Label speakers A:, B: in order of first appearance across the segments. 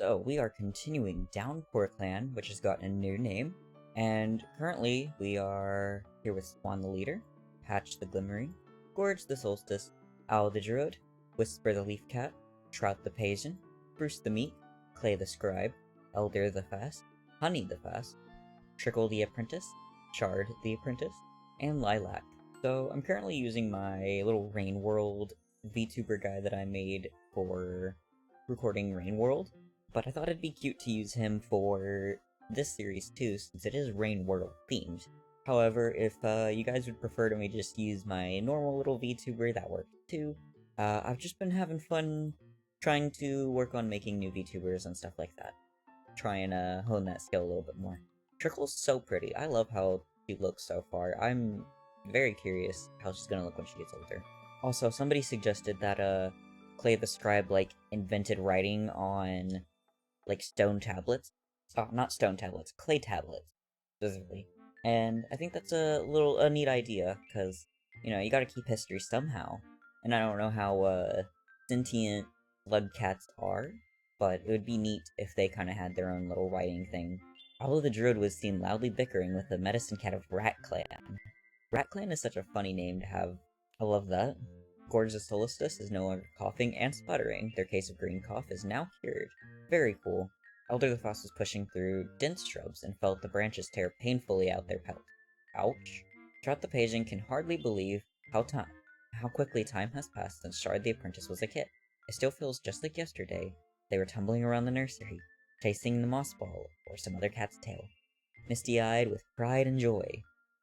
A: So we are continuing Downpour Clan, which has gotten a new name, and currently we are here with Swan the Leader, Patch the Glimmering, Gorge the Solstice, Owl the Druid, Whisper the Leaf Cat, Trout the Pagan, Bruce the Meek, Clay the Scribe, Elder the Fast, Honey the Fast, Trickle the Apprentice, Shard the Apprentice, and Lilac. So I'm currently using my little Rain World VTuber guy that I made for recording Rain World, but I thought it'd be cute to use him for this series too, since it is Rain World themed. However, if you guys would prefer to me just use my normal little VTuber, that works too. I've just been having fun trying to work on making new VTubers and stuff like that. Try and hone that skill a little bit more. Trickle's so pretty. I love how she looks so far. I'm very curious how she's gonna look when she gets older. Also, somebody suggested that Clay the Scribe invented writing on stone tablets. Oh, not stone tablets, clay tablets specifically. And I think that's a neat idea, because you gotta keep history somehow. And I don't know how sentient slug cats are, but it would be neat if they kind of had their own little writing thing. Although the druid was seen loudly bickering with the medicine cat of Rat Clan. Rat Clan is such a funny name to have. I love that. Gorge the Solstice is no longer coughing and sputtering. Their case of green cough is now cured. Very cool. Elder the Frost was pushing through dense shrubs and felt the branches tear painfully out their pelt. Ouch. Trout the Pagan can hardly believe how quickly time has passed since Shard the Apprentice was a kid. It still feels just like yesterday. They were tumbling around the nursery, chasing the moss ball or some other cat's tail. Misty-eyed with pride and joy,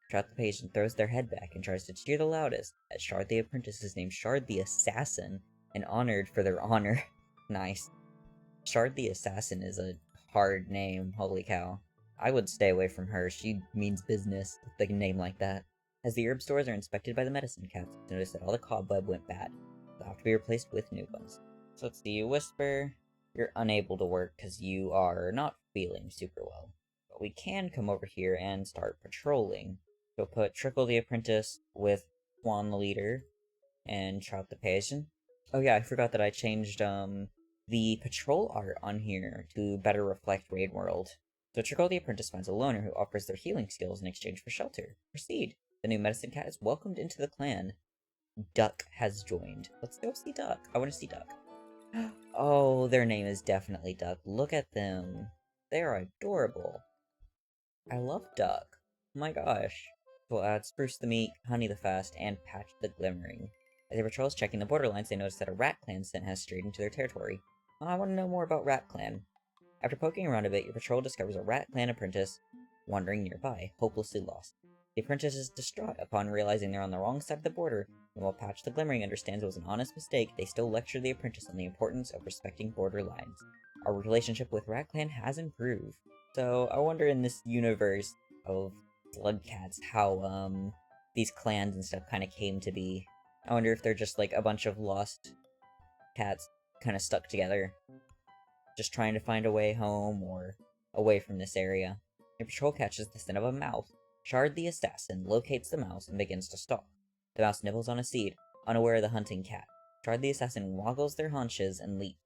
A: Trout the Pagan throws their head back and tries to cheer the loudest as Shard the Apprentice is named Shard the Assassin and honored for their honor. Nice. Shard the Assassin is a hard name, holy cow. I would stay away from her, she means business with a name like that. As the herb stores are inspected by the medicine cats, notice that all the cobweb went bad. They'll have to be replaced with new ones. So let's see, Whisper, you're unable to work because you are not feeling super well. But we can come over here and start patrolling. So put Trickle the Apprentice with Swan the Leader and Trout the Pagan. Oh yeah, I forgot that I changed the patrol art on here to better reflect Raid World. So Trickle the Apprentice finds a loner who offers their healing skills in exchange for shelter. Proceed. The new medicine cat is welcomed into the clan. Duck has joined. Let's go see Duck. I want to see Duck. Oh, their name is definitely Duck. Look at them. They are adorable. I love Duck. Oh my gosh. We'll add Spruce the Meek, Honey the Fast, and Patch the Glimmering. As their patrols checking the borderlines, they notice that a Rat Clan scent has strayed into their territory. I want to know more about Rat Clan. After poking around a bit, your patrol discovers a Rat Clan apprentice wandering nearby, hopelessly lost. The apprentice is distraught upon realizing they're on the wrong side of the border, and while Patch the Glimmering understands it was an honest mistake, they still lecture the apprentice on the importance of respecting border lines. Our relationship with Rat Clan has improved. So I wonder in this universe of slug cats how these clans and stuff kind of came to be. I wonder if they're just a bunch of lost cats kind of stuck together, just trying to find a way home or away from this area. Your patrol catches the scent of a mouse. Shard the Assassin locates the mouse and begins to stalk. The mouse nibbles on a seed, unaware of the hunting cat. Shard the Assassin waggles their haunches and leaps,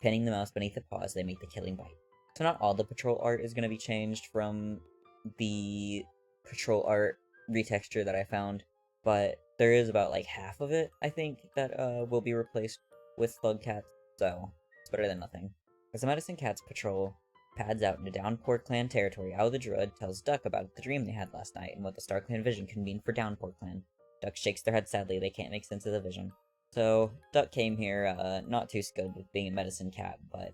A: pinning the mouse beneath the paw as they make the killing bite. So not all the patrol art is going to be changed from the patrol art retexture that I found, but there is about half of it, I think, that will be replaced with slug cats, so it's better than nothing. As the medicine cats patrol pads out into Downpour Clan territory, Owl the Druid tells Duck about the dream they had last night and what the Star Clan vision can mean for Downpour Clan. Duck shakes their head sadly, they can't make sense of the vision. So, Duck came here, not too skilled with being a medicine cat, but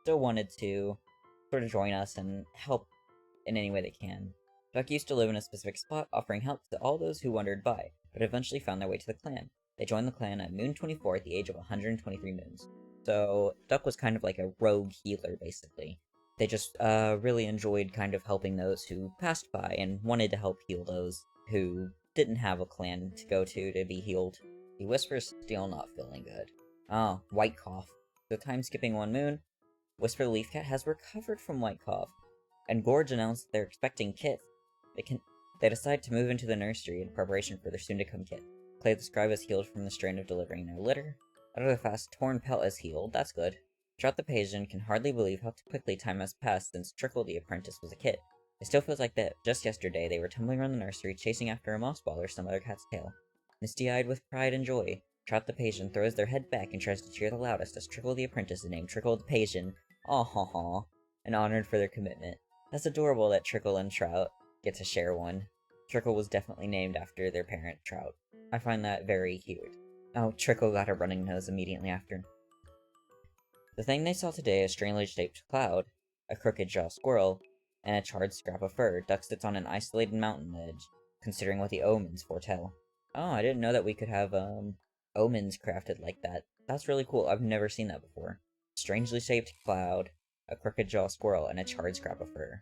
A: still wanted to sort of join us and help in any way they can. Duck used to live in a specific spot, offering help to all those who wandered by, but eventually found their way to the clan. They joined the clan at Moon 24 at the age of 123 moons. So, Duck was kind of like a rogue healer, basically. They just really enjoyed kind of helping those who passed by and wanted to help heal those who didn't have a clan to go to be healed. The Whisper's still not feeling good. Oh, white cough. So time skipping one moon, Whisper the Leaf Cat has recovered from white cough, and Gorge announced they're expecting kits. They decide to move into the nursery in preparation for their soon-to-come kit. Clay the Scribe is healed from the strain of delivering their litter. Elder the Fast torn pelt is healed, that's good. Trout the Pigeon can hardly believe how quickly time has passed since Trickle the apprentice was a kid. It still feels like that just yesterday they were tumbling around the nursery chasing after a moss ball or some other cat's tail. Misty-eyed with pride and joy, Trout the Pigeon throws their head back and tries to cheer the loudest as Trickle the apprentice is named Trickle the Pigeon, aw-ha-ha, and honored for their commitment. That's adorable that Trickle and Trout get to share one. Trickle was definitely named after their parent, Trout. I find that very cute. Oh, Trickle got a running nose immediately after. The thing they saw today, a strangely shaped cloud, a crooked-jawed squirrel, and a charred scrap of fur, duck sits on an isolated mountain edge, considering what the omens foretell. Oh, I didn't know that we could have, omens crafted like that. That's really cool. I've never seen that before. Strangely shaped cloud, a crooked-jawed squirrel, and a charred scrap of fur.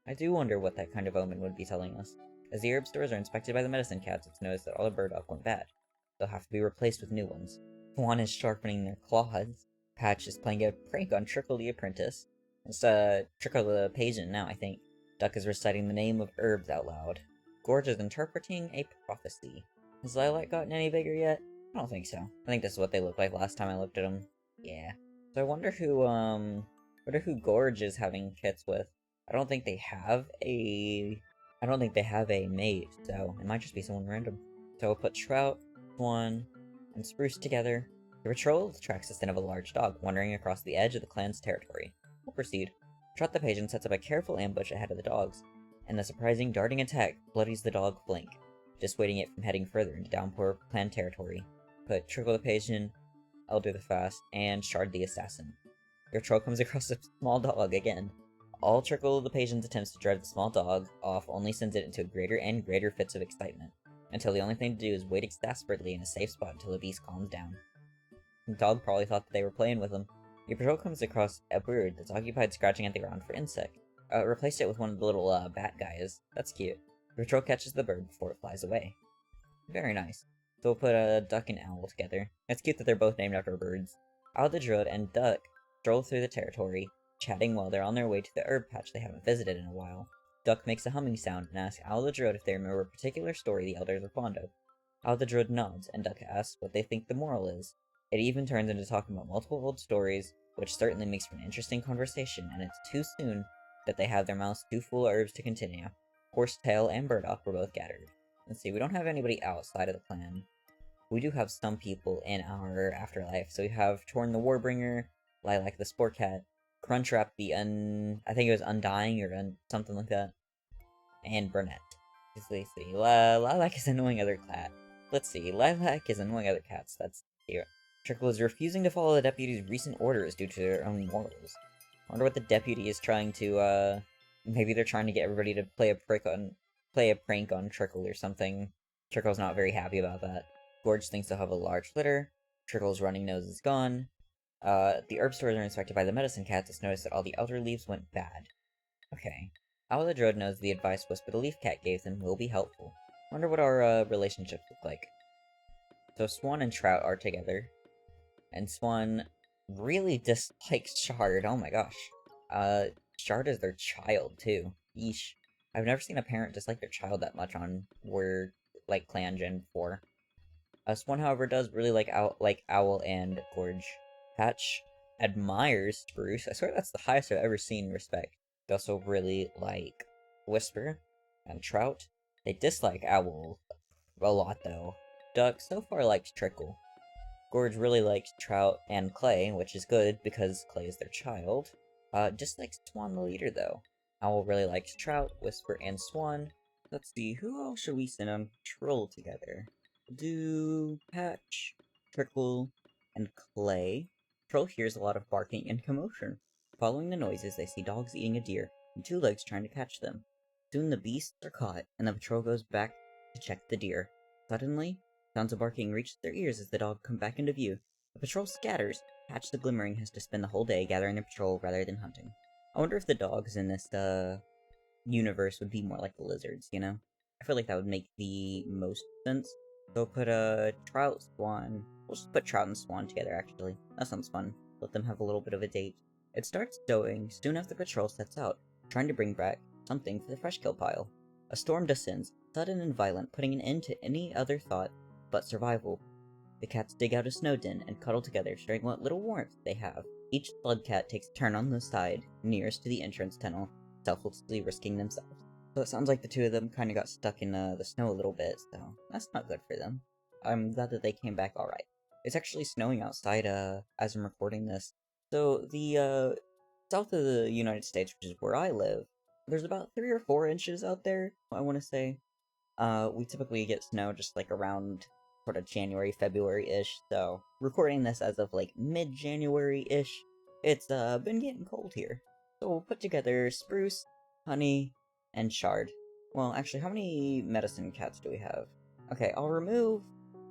A: I do wonder what that kind of omen would be telling us. As the herb stores are inspected by the medicine cats, it's noticed that all the burdock went bad. They'll have to be replaced with new ones. Swan is sharpening their claws. Patch is playing a prank on Trickle the apprentice. It's, Trickle the Pigeon now, I think. Duck is reciting the name of herbs out loud. Gorge is interpreting a prophecy. Has Lilac gotten any bigger yet? I don't think so. I think this is what they looked like last time I looked at them. Yeah. So I wonder who Gorge is having kits with. I don't think they have a mate, so it might just be someone random. So we'll put Trout, Swan, and Spruce together. The patrol tracks the scent of a large dog wandering across the edge of the clan's territory. We'll proceed. Trout the Pigeon sets up a careful ambush ahead of the dogs, and the surprising darting attack bloodies the dog flank, dissuading it from heading further into Downpour clan territory. Put Trickle the Pigeon, Elder the Fast, and Shard the Assassin. Your troll comes across a small dog again. All Trickle the Pigeon's attempts to drive the small dog off only sends it into greater and greater fits of excitement, until the only thing to do is wait exasperately in a safe spot until the beast calms down. The dog probably thought that they were playing with him. Your patrol comes across a bird that's occupied scratching at the ground for insects. Replaced it with one of the little, bat guys. That's cute. The patrol catches the bird before it flies away. Very nice. So we'll put a duck and owl together. It's cute that they're both named after birds. Owl the Druid and Duck stroll through the territory, chatting while they're on their way to the herb patch they haven't visited in a while. Duck makes a humming sound and asks Owl the Druid if they remember a particular story the elders are fond of. Owl the Druid nods, and Duck asks what they think the moral is. It even turns into talking about multiple old stories, which certainly makes for an interesting conversation, and it's too soon that they have their mouths too full of herbs to continue. Horsetail and Burdock were both gathered. Let's see, we don't have anybody outside of the clan. We do have some people in our afterlife. So we have Torn the Warbringer, Lilac the Sport Cat, Crunchwrap the I think it was Undying or something like that, and Burnett. Let's see, Lilac is annoying other cat. Let's see, Lilac is annoying other cats. That's cute. Trickle is refusing to follow the deputy's recent orders due to their own morals. I wonder what the deputy is trying to, maybe they're trying to get everybody to play a prank on Trickle or something. Trickle's not very happy about that. Gorge thinks they'll have a large litter. Trickle's running nose is gone. The herb stores are inspected by the medicine cats. It's noticed that all the elder leaves went bad. Okay. Owl the Druid knows the advice Whisper the Leaf Cat gave them will be helpful. Wonder what our, relationships look like. So Swan and Trout are together. And Swan really dislikes Shard, oh my gosh. Shard is their child, too. Yeesh. I've never seen a parent dislike their child that much on Clangen before. Swan, however, does really like Owl and Gorge. Patch admires Spruce. I swear that's the highest I've ever seen respect. They also really like Whisper and Trout. They dislike Owl a lot, though. Duck so far likes Trickle. Gorge really likes Trout and Clay, which is good because Clay is their child. Dislikes Swan the leader, though. Owl really likes Trout, Whisper, and Swan. Let's see, who else should we send on patrol together? Do Patch, Trickle, and Clay. Patrol hears a lot of barking and commotion. Following the noises, they see dogs eating a deer, and two legs trying to catch them. Soon the beasts are caught, and the patrol goes back to check the deer. Suddenly, sounds of barking reach their ears as the dogs come back into view. The patrol scatters. Patch the Glimmering has to spend the whole day gathering the patrol rather than hunting. I wonder if the dogs in this, universe would be more like the lizards, you know? I feel like that would make the most sense. So put Trout, Swan. We'll just put Trout and Swan together, actually. That sounds fun. Let them have a little bit of a date. It starts snowing soon after the patrol sets out, trying to bring back something for the fresh kill pile. A storm descends, sudden and violent, putting an end to any other thought but survival. The cats dig out a snow den and cuddle together, sharing what little warmth they have. Each slug cat takes a turn on the side nearest to the entrance tunnel, selflessly risking themselves. So it sounds like the two of them kind of got stuck in the snow a little bit, so that's not good for them. I'm glad that they came back alright. It's actually snowing outside as I'm recording this. So the south of the United States, which is where I live, there's about 3 or 4 inches out there, I want to say. We typically get snow just like around sort of January, February-ish, so recording this as of like mid-January-ish, it's been getting cold here. So we'll put together Spruce, Honey, and Shard. Well, actually, how many medicine cats do we have? Okay, I'll remove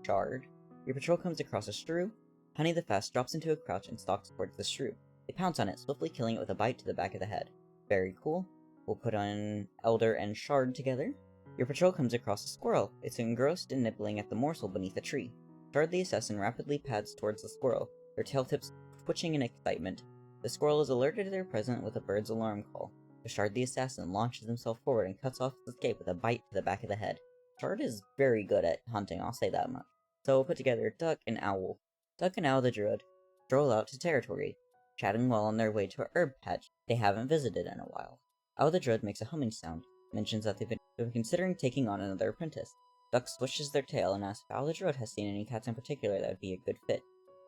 A: Shard. Your patrol comes across a shrew. Honey the Fast drops into a crouch and stalks towards the shrew. They pounce on it, swiftly killing it with a bite to the back of the head. Very cool. We'll put on Elder and Shard together. Your patrol comes across a squirrel. It's engrossed and nibbling at the morsel beneath a tree. Shard the Assassin rapidly pads towards the squirrel, their tail tips twitching in excitement. The squirrel is alerted to their presence with a bird's alarm call. The Shard the Assassin launches himself forward and cuts off his escape with a bite to the back of the head. Shard is very good at hunting, I'll say that much. So we'll put together Duck and Owl. Duck and Owl the Druid stroll out to territory, chatting while on their way to a herb patch they haven't visited in a while. Owl the Druid makes a humming sound, mentions that they've been considering taking on another apprentice. Duck swishes their tail and asks if Owl the Druid has seen any cats in particular that would be a good fit.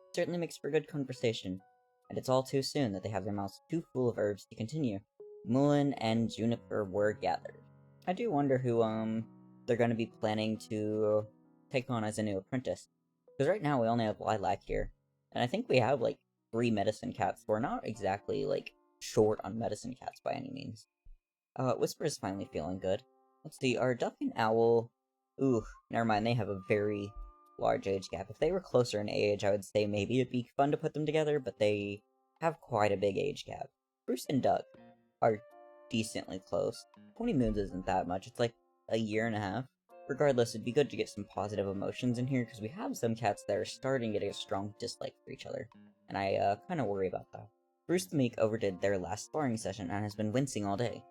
A: It certainly makes for good conversation, and it's all too soon that they have their mouths too full of herbs to continue. Mullein and Juniper were gathered. I do wonder who, they're gonna be planning to take on as a new apprentice. Because right now we only have Lilac here, and I think we have, like, 3 medicine cats. We're not exactly, like, short on medicine cats by any means. Whisper is finally feeling good. Let's see, our Duck and Owl... Ooh, never mind, they have a very large age gap. If they were closer in age, I would say maybe it'd be fun to put them together, but they have quite a big age gap. Bruce and Duck are decently close. 20 moons isn't that much, it's like a year and a half. Regardless, it'd be good to get some positive emotions in here, because we have some cats that are starting to get a strong dislike for each other, and I kind of worry about that. Bruce the Meek overdid their last sparring session and has been wincing all day.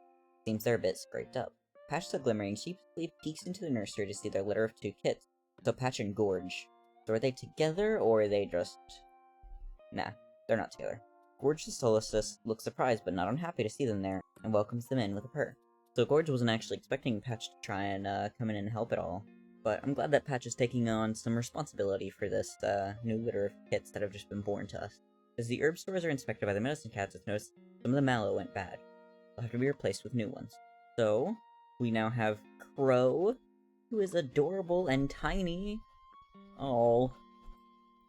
A: Seems they're a bit scraped up. Patch the Glimmering sheepishly peeks into the nursery to see their litter of 2 kits, so Patch and Gorge. So are they together, or are they just... Nah, they're not together. Gorge the Solstice looks surprised but not unhappy to see them there, and welcomes them in with a purr. So Gorge wasn't actually expecting Patch to try and come in and help at all, but I'm glad that Patch is taking on some responsibility for this new litter of kits that have just been born to us. As the herb stores are inspected by the medicine cats, it's noticed some of the mallow went bad. They'll have to be replaced with new ones. So, we now have Crow, who is adorable and tiny. Oh.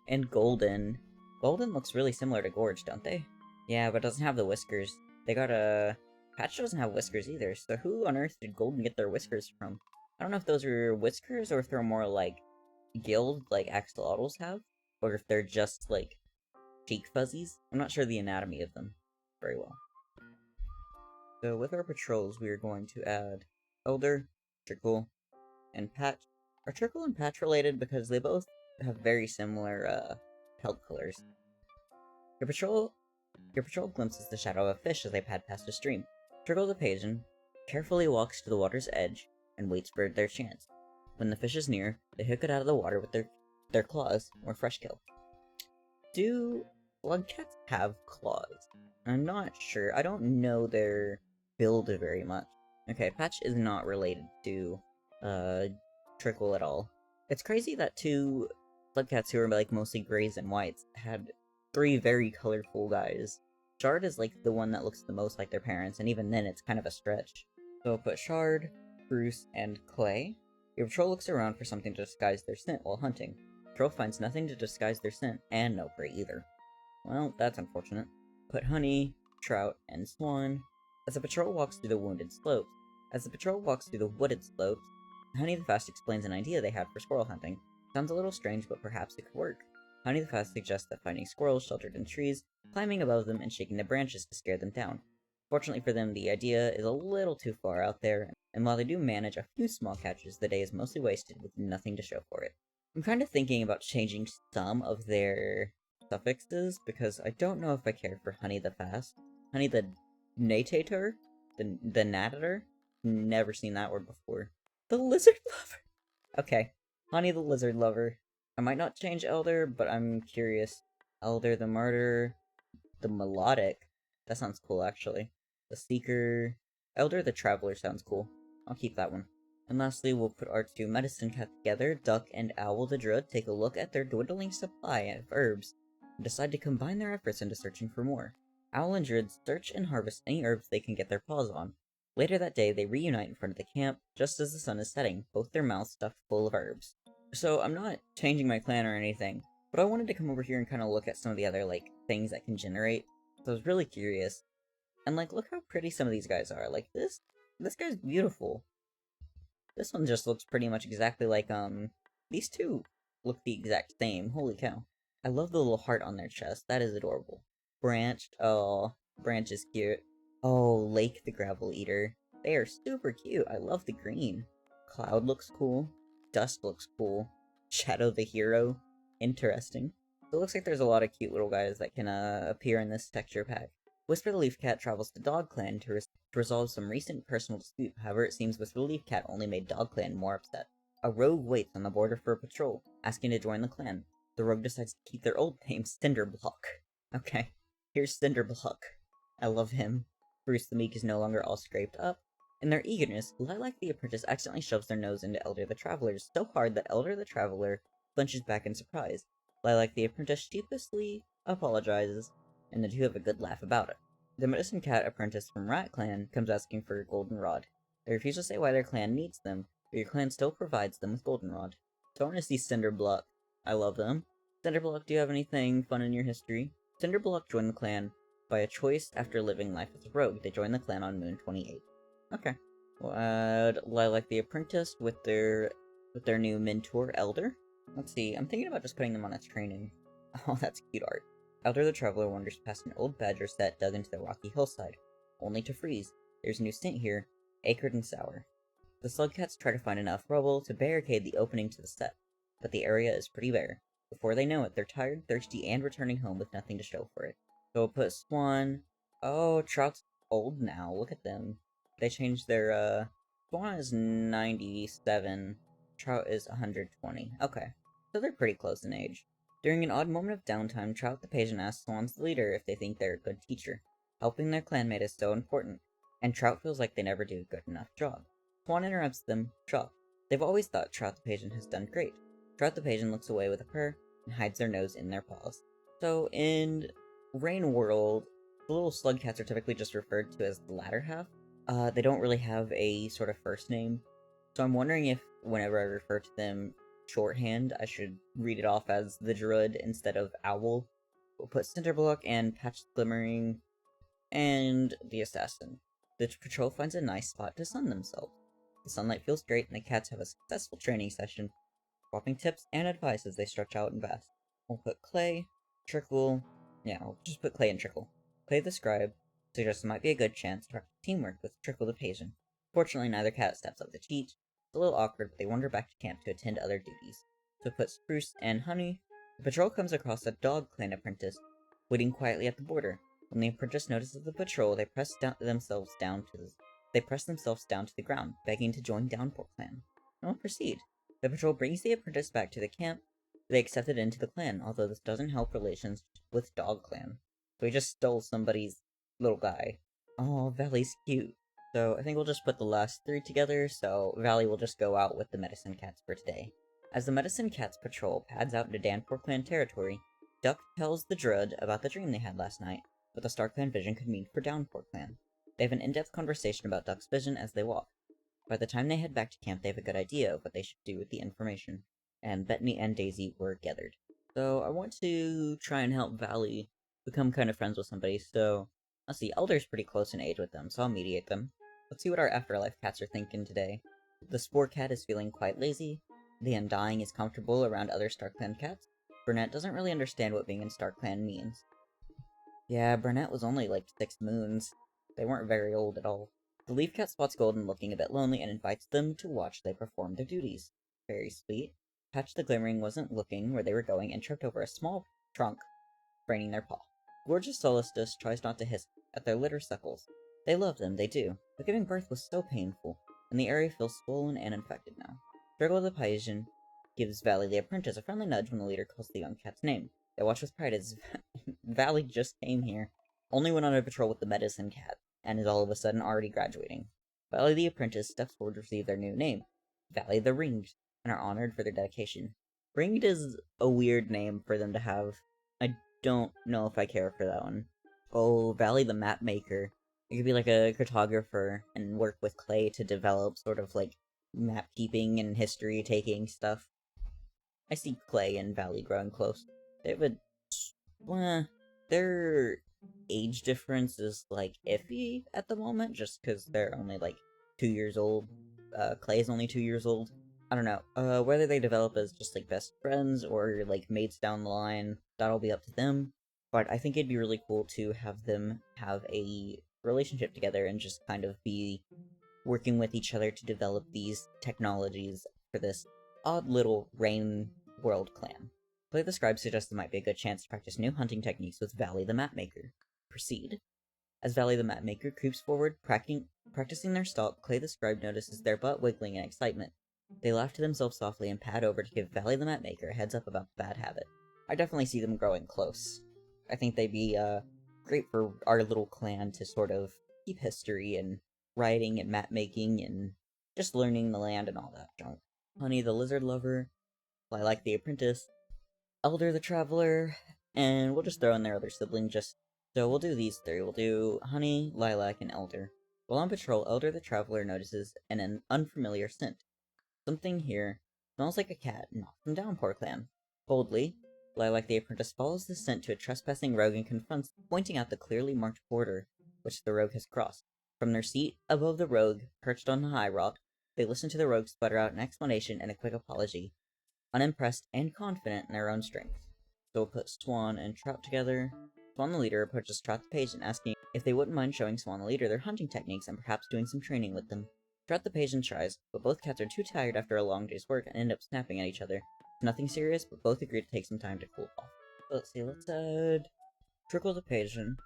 A: And Golden. Golden looks really similar to Gorge, don't they? Yeah, but doesn't have the whiskers. They got a... Patch doesn't have whiskers either, so who on earth did Golden get their whiskers from? I don't know if those are whiskers or if they're more like gilled, like axolotls have, or if they're just like cheek fuzzies. I'm not sure the anatomy of them very well. So with our patrols, we are going to add Elder, Trickle, and Patch. Are Trickle and Patch related because they both have very similar pelt colors? Your patrol glimpses the shadow of a fish as they pad past a stream. Trickle the Pigeon carefully walks to the water's edge and waits for their chance. When the fish is near, they hook it out of the water with their claws, or fresh kill. Do slug cats have claws? I'm not sure. I don't know their build very much. Okay, Patch is not related to Trickle at all. It's crazy that 2 slug cats who are like mostly grays and whites had 3 very colorful guys. Shard is like the one that looks the most like their parents, and even then it's kind of a stretch. So we'll put Shard, Bruce, and Clay. Your patrol looks around for something to disguise their scent while hunting. Patrol finds nothing to disguise their scent, and no prey either. Well, that's unfortunate. Put Honey, Trout, and Swan. As the patrol walks through the wooded slopes, Honey the Fast explains an idea they had for squirrel hunting. Sounds a little strange, but perhaps it could work. Honey the Fast suggests that finding squirrels sheltered in trees, climbing above them, and shaking the branches to scare them down. Fortunately for them, the idea is a little too far out there, and while they do manage a few small catches, the day is mostly wasted with nothing to show for it. I'm kind of thinking about changing some of their suffixes, because I don't know if I care for Honey the Fast. Honey the Natator? The Natator? Never seen that word before. The Lizard Lover! Okay. Honey the Lizard Lover. I might not change Elder, but I'm curious. Elder the Martyr. The Melodic. That sounds cool, actually. The Seeker. Elder the Traveler sounds cool. I'll keep that one. And lastly, we'll put our two medicine cats together. Duck and Owl the Druid take a look at their dwindling supply of herbs and decide to combine their efforts into searching for more. Owl and Druid search and harvest any herbs they can get their paws on. Later that day, they reunite in front of the camp, just as the sun is setting, both their mouths stuffed full of herbs. So, I'm not changing my clan or anything, but I wanted to come over here and kind of look at some of the other, things that can generate. So I was really curious. And, look how pretty some of these guys are. This guy's beautiful. This one just looks pretty much exactly like, these two look the exact same. Holy cow. I love the little heart on their chest. That is adorable. Branched. Oh, Branch is cute. Oh, Lake the Gravel Eater. They are super cute. I love the green. Cloud looks cool. Dust looks cool. Shadow the Hero. Interesting. So it looks like there's a lot of cute little guys that can appear in this texture pack. Whisper the Leaf Cat travels to Dog Clan to resolve some recent personal dispute. However, it seems Whisper the Leaf Cat only made Dog Clan more upset. A rogue waits on the border for a patrol, asking to join the clan. The rogue decides to keep their old name, Cinderblock. Okay, here's Cinderblock. I love him. Bruce the Meek is no longer all scraped up. In their eagerness, Lilac the Apprentice accidentally shoves their nose into Elder the Traveler so hard that Elder the Traveler flinches back in surprise. Lilac the Apprentice sheepishly apologizes, and the two have a good laugh about it. The Medicine Cat apprentice from Rat Clan comes asking for a goldenrod. They refuse to say why their clan needs them, but your clan still provides them with goldenrod. So I want to see Cinderblock. I love them. Cinderblock, do you have anything fun in your history? Cinderblock joined the clan by a choice after living life as a rogue. They joined the clan on Moon 28. Okay. We'll add Lilac the Apprentice with their new mentor, Elder. Let's see, I'm thinking about just putting them on a training. Oh, that's cute art. Elder the Traveler wanders past an old badger set dug into the rocky hillside, only to freeze. There's a new stint here, acrid and sour. The slugcats try to find enough rubble to barricade the opening to the set, but the area is pretty bare. Before they know it, they're tired, thirsty, and returning home with nothing to show for it. So we'll put Swan. Oh, Trout's old now, look at them. They changed their, Swan is 97, Trout is 120. Okay, so they're pretty close in age. During an odd moment of downtime, Trout the Pagan asks Swan's leader if they think they're a good teacher. Helping their clanmate is so important, and Trout feels like they never do a good enough job. Swan interrupts them, shocked. They've always thought Trout the Pagan has done great. Trout the Pagan looks away with a purr and hides their nose in their paws. So in Rain World, the little slugcats are typically just referred to as the latter half. They don't really have a sort of first name, so I'm wondering if whenever I refer to them shorthand, I should read it off as the Druid instead of Owl. We'll put Cinderblock and Patch the Glimmering and the Assassin. The patrol finds a nice spot to sun themselves. The sunlight feels great, and the cats have a successful training session, swapping tips and advice as they stretch out and vest. We'll put Clay, Trickle. Yeah, we'll just put Clay and Trickle. Clay the Scribe suggests it might be a good chance to practice teamwork with Trickle the Pagan. Fortunately, neither cat steps up to teach. It's a little awkward, but they wander back to camp to attend other duties. So put Spruce and Honey. The patrol comes across a Dog Clan apprentice, waiting quietly at the border. When the apprentice notices the patrol, they press themselves down to the ground, begging to join Downpour Clan. And will proceed. The patrol brings the apprentice back to the camp. They accept it into the clan, although this doesn't help relations with Dog Clan. So he just stole somebody's little guy. Oh, Valley's cute. So I think we'll just put the last three together, so Valley will just go out with the Medicine Cats for today. As the Medicine Cats patrol pads out into Danport Clan territory, Duck tells the Druid about the dream they had last night, what the Star Clan vision could mean for Downport Clan. They have an in-depth conversation about Duck's vision as they walk. By the time they head back to camp, they have a good idea of what they should do with the information, and Bethany and Daisy were gathered. So I want to try and help Valley become kind of friends with somebody, so let's see, Elder's pretty close in age with them, so I'll mediate them. Let's see what our Afterlife cats are thinking today. The Spore Cat is feeling quite lazy. The Undying is comfortable around other Star Clan cats. Burnett doesn't really understand what being in Star Clan means. Yeah, Burnett was only like 6 moons. They weren't very old at all. The Leaf Cat spots Golden looking a bit lonely and invites them to watch they perform their duties. Very sweet. Patch the Glimmering wasn't looking where they were going and tripped over a small trunk, spraining their paw. Gorgeous Solstice tries not to hiss at their litter suckles. They love them, they do, but giving birth was so painful, and the area feels swollen and infected now. Virgo the Paisian gives Valley the Apprentice a friendly nudge when the leader calls the young cat's name. They watch with pride as Valley just came here. Only went on a patrol with the medicine cat, and is all of a sudden already graduating. Valley the apprentice steps forward to receive their new name, Valley the Ringed, and are honored for their dedication. Ringed is a weird name for them to have. I don't know if I care for that one. Oh, Valley the Map Maker. You could be like a cartographer and work with clay to develop sort of like map keeping and history taking stuff. I see Clay and Valley growing close. They have their age difference is like iffy at the moment, just because they're only like 2 years old. Clay is only 2 years old. I don't know. Whether they develop as just like best friends or like mates down the line, that'll be up to them. But I think it'd be really cool to have them have a relationship together and just kind of be working with each other to develop these technologies for this odd little Rain World clan. Play the Scribe suggests there might be a good chance to practice new hunting techniques with Valley the Mapmaker. Proceed. As Valley the Mapmaker creeps forward, practicing their stalk, Clay the Scribe notices their butt wiggling in excitement. They laugh to themselves softly and pad over to give Valley the Mapmaker a heads up about the bad habit. I definitely see them growing close. I think they'd be great for our little clan to sort of keep history and writing and map making and just learning the land and all that junk. Honey the Lizard Lover, Lilac the Apprentice, Elder the Traveler, and we'll just throw in their other sibling so we'll do these three. We'll do Honey, Lilac, and Elder. While on patrol, Elder the Traveler notices an unfamiliar scent. Something here smells like a cat, not from Downpour Clan. Boldly, Lilac the Apprentice follows the scent to a trespassing rogue and confronts, pointing out the clearly marked border which the rogue has crossed. From their seat above the rogue, perched on a high rock, they listen to the rogue sputter out an explanation and a quick apology, unimpressed and confident in their own strength. So we'll put Swan and Trout together. Swan the leader approaches Trout the page and asking if they wouldn't mind showing Swan the leader their hunting techniques and perhaps doing some training with them. Trout the page tries, but both cats are too tired after a long day's work and end up snapping at each other. It's nothing serious, but both agree to take some time to cool off. So let's see, let's add Trickle the Pigeon,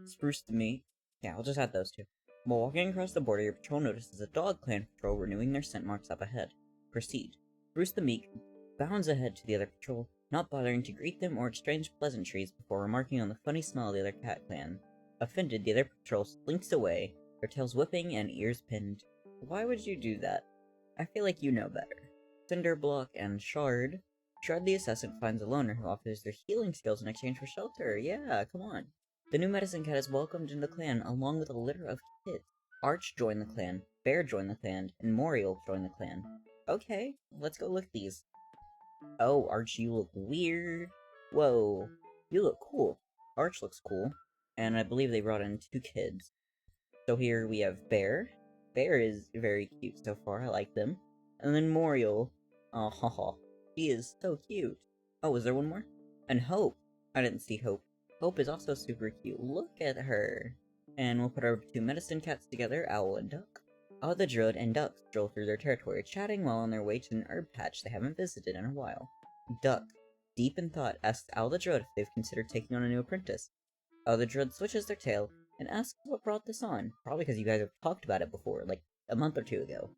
A: Spruce the Meat. Yeah, we'll just add those two. While walking across the border, your patrol notices a dog clan patrol renewing their scent marks up ahead. Proceed. Spruce the Meek bounds ahead to the other patrol, not bothering to greet them or exchange pleasantries before remarking on the funny smell of the other cat clan. Offended, the other patrol slinks away, their tails whipping and ears pinned. Why would you do that? I feel like you know better. Cinderblock and Shard. Shard the assassin finds a loner who offers their healing skills in exchange for shelter. Yeah, come on. The new medicine cat is welcomed into the clan along with a litter of kids. Arch joined the clan, Bear joined the clan, and Moriel joined the clan. Okay, let's go look at these. Oh, Arch, you look weird. Whoa, you look cool. Arch looks cool. And I believe they brought in 2 kids. So here we have Bear. Bear is very cute so far, I like them. And then Moriel. Oh, haha. She is so cute. Oh, is there one more? And Hope. I didn't see Hope. Hope is also super cute. Look at her. And we'll put our 2 medicine cats together, Owl and Duck. Owl the Druid and Duck stroll through their territory, chatting while on their way to an herb patch they haven't visited in a while. Duck, deep in thought, asks Owl the Druid if they've considered taking on a new apprentice. Owl the Druid switches their tail and asks what brought this on, probably because you guys have talked about it before, like a month or 2 ago.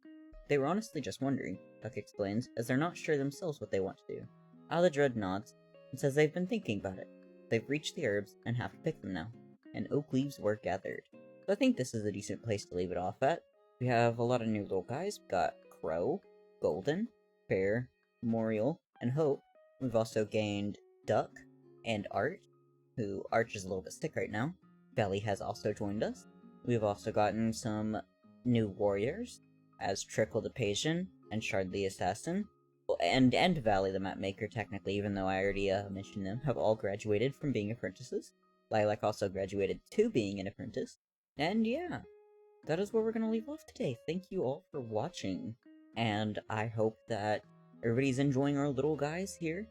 A: They were honestly just wondering, Duck explains, as they're not sure themselves what they want to do. Owl the Druid nods and says they've been thinking about it. They've reached the herbs and have to pick them now, and oak leaves were gathered. So I think this is a decent place to leave it off at. We have a lot of new little guys. We've got Crow, Golden, Bear, Moriel, and Hope. We've also gained Duck and Arch, who Arch is a little bit sick right now. Valley has also joined us. We've also gotten some new warriors, as Trickle the Pagan and Shard the Assassin. And Valley the Mapmaker, technically, even though I already mentioned them, have all graduated from being apprentices. Lilac also graduated to being an apprentice. And yeah, that is where we're going to leave off today. Thank you all for watching, and I hope that everybody's enjoying our little guys here.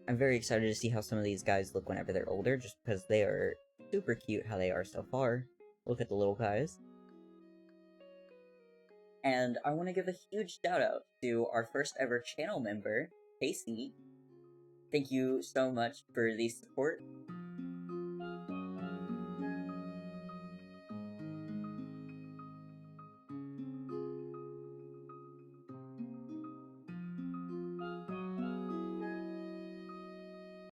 A: I'm very excited to see how some of these guys look whenever they're older, just because they are super cute how they are so far. Look at the little guys. And I want to give a huge shout out to our first ever channel member, Casey. Thank you so much for the support.